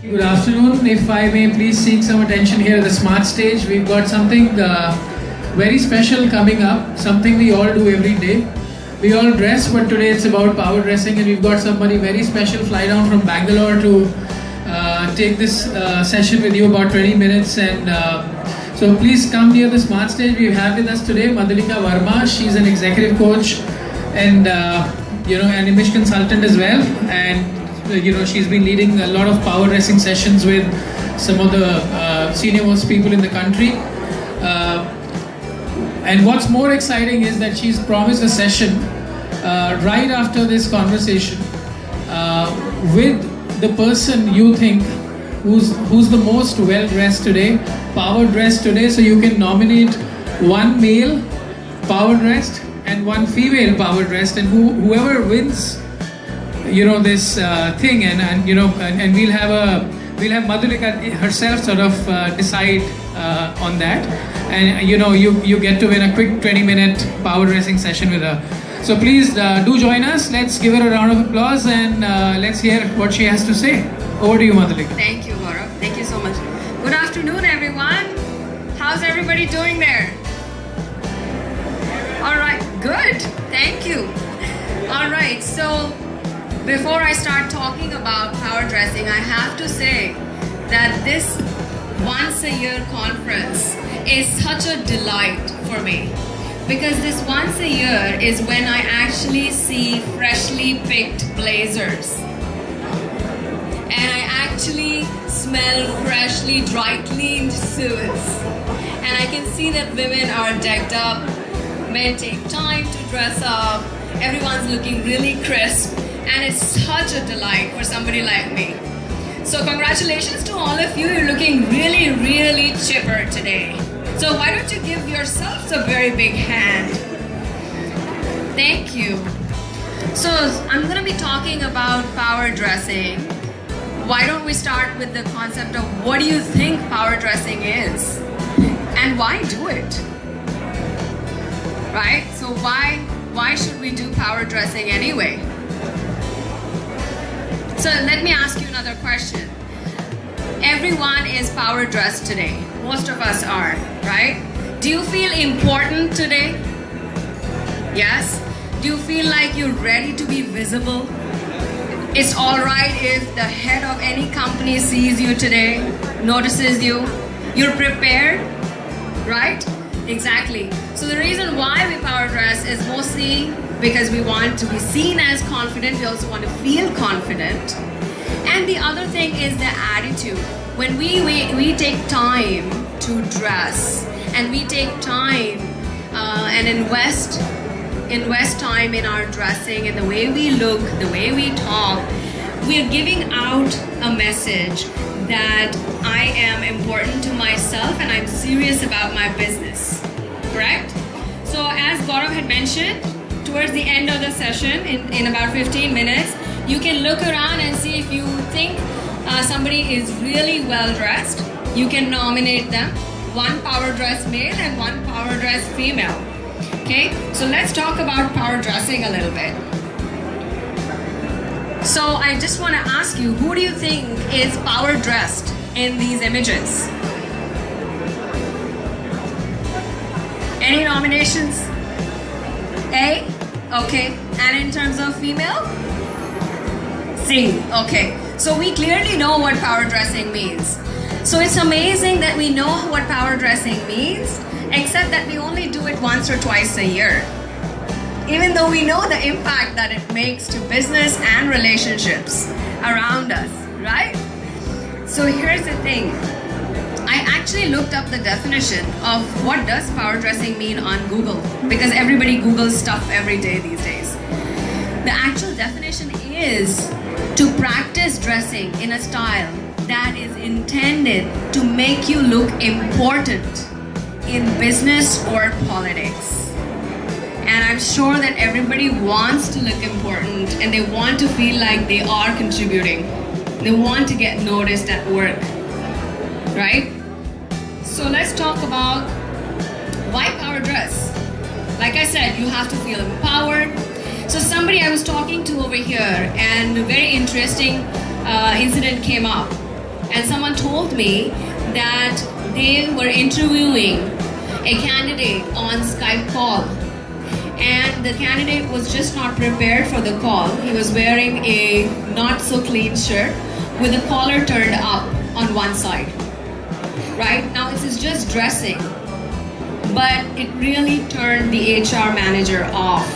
Good afternoon. If I may please seek some attention here at the Smart Stage. We've got something very special coming up, something we all do every day. We all dress, but today it's about power dressing, and we've got somebody very special fly down from Bangalore to take this session with you about 20 minutes. And so please come near the Smart Stage. We have with us today Madhulika Verma. She's an executive coach and an image consultant as well. And she's been leading a lot of power dressing sessions with some of the senior most people in the country. And what's more exciting is that she's promised a session right after this conversation with the person you think who's the most well dressed today, power dressed today. So you can nominate one male power dressed and one female power dressed, and whoever wins this thing, and we'll have Madhulika herself sort of decide on that, and you get to win a quick 20-minute power dressing session with her. So please do join us. Let's give her a round of applause, and let's hear what she has to say. Over to you, Madhulika. Thank you, Gaurav. Thank you so much. Good afternoon, everyone. How's everybody doing there? All right, good. Thank you. All right, so before I start talking about power dressing, I have to say that this once-a-year conference is such a delight for me, because this once a year is when I actually see freshly picked blazers, and I actually smell freshly dry cleaned suits, and I can see that women are decked up, men take time to dress up, everyone's looking really crisp, and it's such a delight for somebody like me. So congratulations to all of you. You're looking really, really chipper today. So why don't you give yourselves a very big hand? Thank you. So I'm going to be talking about power dressing. Why don't we start with the concept of what do you think power dressing is? And why do it? Right? So why should we do power dressing anyway? So let me ask you another question. Everyone is power dressed today. Most of us are, right? Do you feel important today? Yes? Do you feel like you're ready to be visible? It's alright if the head of any company sees you today, notices you. You're prepared, right? Exactly. So the reason why we power dress is mostly because we want to be seen as confident. We also want to feel confident. And the other thing is the attitude. When we take time to dress, and we take time and invest time in our dressing and the way we look, the way we talk, we are giving out a message that I am important to myself and I'm serious about my business. Correct? So as Gaurav had mentioned, towards the end of the session, in about 15 minutes, you can look around and see if you think somebody is really well dressed. You can nominate them, one power dress male and one power dress female. Okay, so let's talk about power dressing a little bit. So I just want to ask you, who do you think is power dressed in these images? Any nominations? A? Okay. And in terms of female? C. Okay. So we clearly know what power dressing means. So it's amazing that we know what power dressing means, except that we only do it once or twice a year. Even though we know the impact that it makes to business and relationships around us, right? So here's the thing. I actually looked up the definition of what does power dressing mean on Google, because everybody Googles stuff every day these days. The actual definition is to practice dressing in a style that is intended to make you look important in business or politics. And I'm sure that everybody wants to look important and they want to feel like they are contributing. They want to get noticed at work, right? So let's talk about why power dress. Like I said, you have to feel empowered. So somebody I was talking to over here, and a very interesting incident came up. and someone told me that they were interviewing a candidate on Skype call, and the candidate was just not prepared for the call. He was wearing a not so clean shirt with the collar turned up on one side. Right? Now this is just dressing, but it really turned the HR manager off.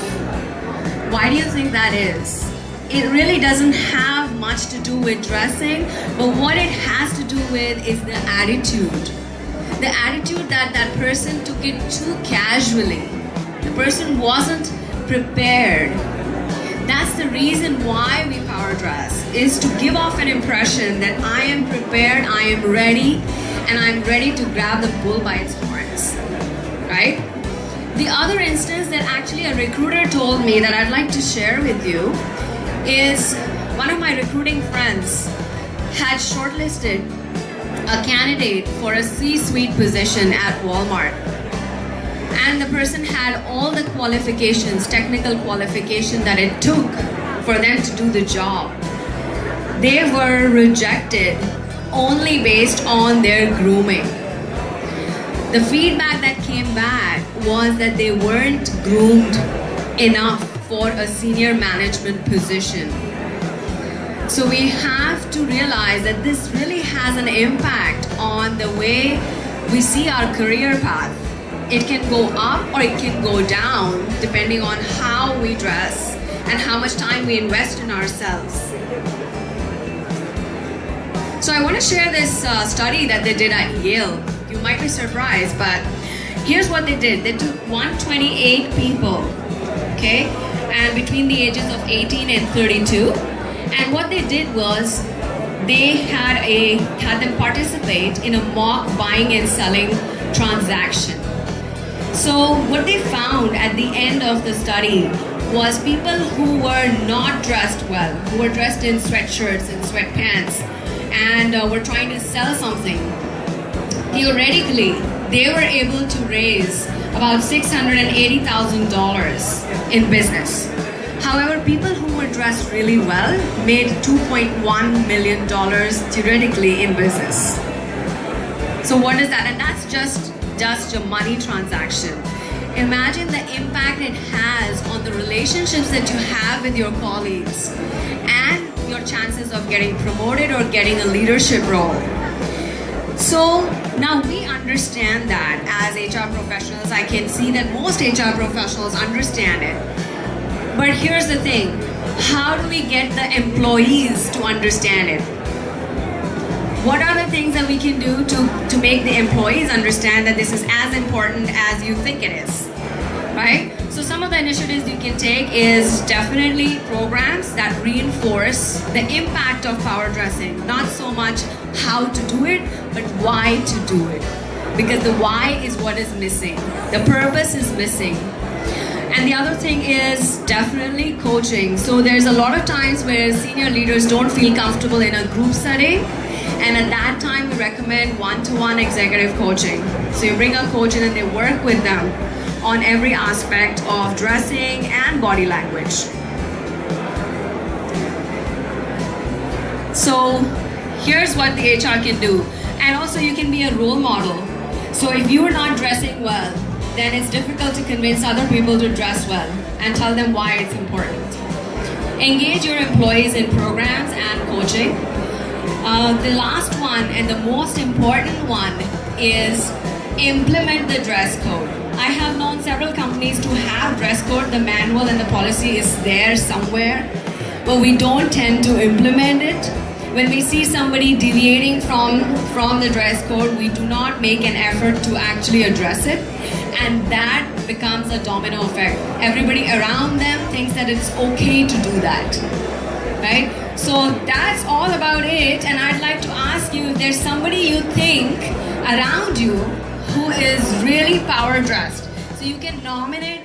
Why do you think that is? It really doesn't have much to do with dressing, but what it has to do with is the attitude. The attitude that that person took it too casually. The person wasn't prepared. That's the reason why we power dress, is to give off an impression that I am prepared, I am ready, and I'm ready to grab the bull by its horns, right? The other instance that actually a recruiter told me that I'd like to share with you is one of my recruiting friends had shortlisted a candidate for a C-suite position at Walmart. And the person had all the qualifications, technical qualification that it took for them to do the job. They were rejected only based on their grooming. The feedback that came back was that they weren't groomed enough for a senior management position. So we have to realize that this really has an impact on the way we see our career path. It can go up or it can go down depending on how we dress and how much time we invest in ourselves. So I want to share this study that they did at Yale. You might be surprised, but here's what they did. They took 128 people, okay, and between the ages of 18 and 32. And what they did was they had them participate in a mock buying and selling transaction. So what they found at the end of the study was people who were not dressed well, who were dressed in sweatshirts and sweatpants and were trying to sell something. Theoretically, they were able to raise about $680,000 in business. However, people who were dressed really well made $2.1 million theoretically in business. So what is that? And that's just a money transaction. Imagine the impact it has on the relationships that you have with your colleagues and your chances of getting promoted or getting a leadership role. So now we understand that as HR professionals. I can see that most HR professionals understand it. But here's the thing, how do we get the employees to understand it? What are the things that we can do to make the employees understand that this is as important as you think it is, right? So some of the initiatives you can take is definitely programs that reinforce the impact of power dressing, not so much how to do it, but why to do it. Because the why is what is missing. The purpose is missing. And the other thing is definitely coaching. So there's a lot of times where senior leaders don't feel comfortable in a group setting. And at that time, we recommend one-to-one executive coaching. So you bring a coach in and they work with them on every aspect of dressing and body language. So here's what the HR can do. And also you can be a role model. So if you are not dressing well, then it's difficult to convince other people to dress well and tell them why it's important. Engage your employees in programs and coaching. The last one and the most important one is implement the dress code. I have known several companies to have dress code, the manual and the policy is there somewhere, but we don't tend to implement it. When we see somebody deviating from the dress code, we do not make an effort to actually address it, and that becomes a domino effect. Everybody around them thinks that it's okay to do that, right? So that's all about it, and I'd like to ask you if there's somebody you think around you who is really power dressed. So you can nominate